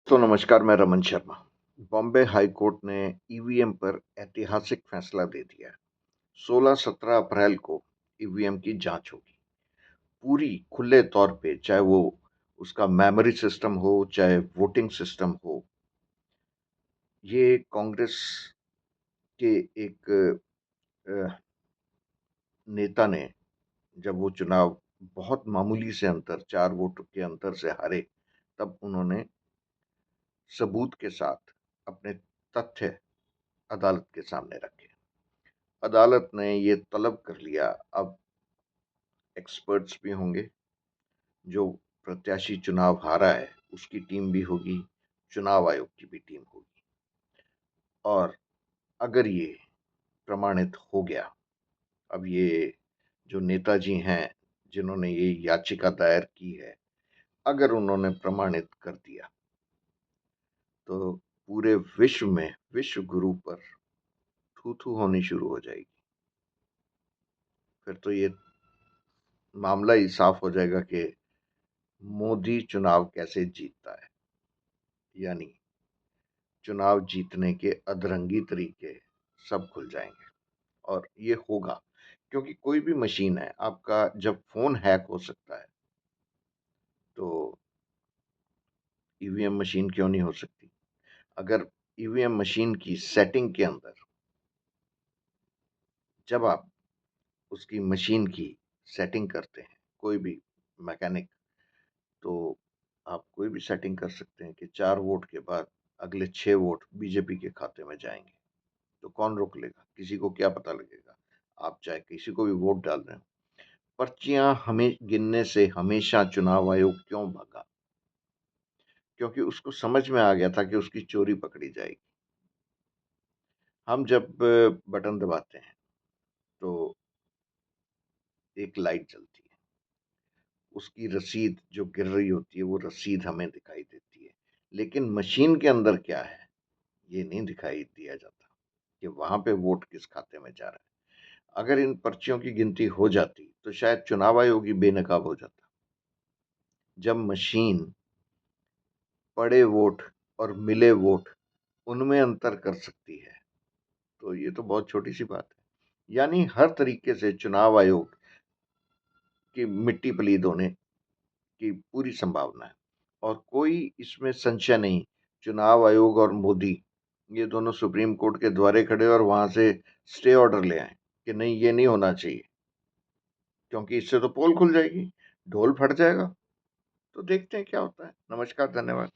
तो नमस्कार, मैं रमन शर्मा। बॉम्बे हाई कोर्ट ने ईवीएम पर ऐतिहासिक फैसला दे दिया है। 16-17 अप्रैल को ईवीएम की जांच होगी। पूरी खुले तौर पे, चाहे वो उसका मेमोरी सिस्टम हो, चाहे वोटिंग सिस्टम हो। ये कांग्रेस के एक अ, नेता ने, जब वो चुनाव बहुत मामूली से अंतर, 4 वोट के अंतर से हारे, तब उन्होंने सबूत के साथ अपने तथ्य अदालत के सामने रखे। अदालत ने ये तलब कर लिया, अब एक्सपर्ट्स भी होंगे, जो प्रत्याशी चुनाव हारा है उसकी टीम भी होगी, चुनाव आयोग की भी टीम होगी। और अगर ये प्रमाणित हो गया, अब ये जो नेताजी हैं जिन्होंने ये याचिका दायर की है, अगर उन्होंने प्रमाणित कर दिया तो पूरे विश्व में विश्व गुरु पर थू थू होनी शुरू हो जाएगी। फिर तो ये मामला ही साफ हो जाएगा कि मोदी चुनाव कैसे जीतता है। यानी चुनाव जीतने के अधरंगी तरीके सब खुल जाएंगे। और ये होगा क्योंकि कोई भी मशीन है, आपका जब फोन हैक हो सकता है तो ईवीएम मशीन क्यों नहीं हो सकती। अगर ईवीएम मशीन की सेटिंग के अंदर, जब आप उसकी मशीन की सेटिंग करते हैं, कोई भी मैकेनिक, तो आप कोई भी सेटिंग कर सकते हैं कि 4 वोट के बाद अगले 6 वोट बीजेपी के खाते में जाएंगे। तो कौन रोक लेगा? किसी को क्या पता लगेगा? आप चाहे किसी को भी वोट डाल रहे हो। पर्चियां हमें गिनने से हमेशा चुनाव आयोग क्यों भागा? क्योंकि उसको समझ में आ गया था कि उसकी चोरी पकड़ी जाएगी। हम जब बटन दबाते हैं तो एक लाइट जलती है, उसकी रसीद जो गिर रही होती है वो रसीद हमें दिखाई देती है। लेकिन मशीन के अंदर क्या है ये नहीं दिखाई दिया जाता कि वहां पे वोट किस खाते में जा रहा है। अगर इन पर्चियों की गिनती हो जाती तो शायद चुनाव आयोग ही बेनकाब हो जाता। जब मशीन पड़े वोट और मिले वोट उनमें अंतर कर सकती है, तो ये तो बहुत छोटी सी बात है। यानी हर तरीके से चुनाव आयोग की मिट्टी पलीद होने की पूरी संभावना है। और कोई इसमें संशय नहीं, चुनाव आयोग और मोदी ये दोनों सुप्रीम कोर्ट के द्वारे खड़े और वहां से स्टे ऑर्डर ले आए कि नहीं, ये नहीं होना चाहिए, क्योंकि इससे तो पोल खुल जाएगी, ढोल फट जाएगा। तो देखते हैं क्या होता है। नमस्कार, धन्यवाद।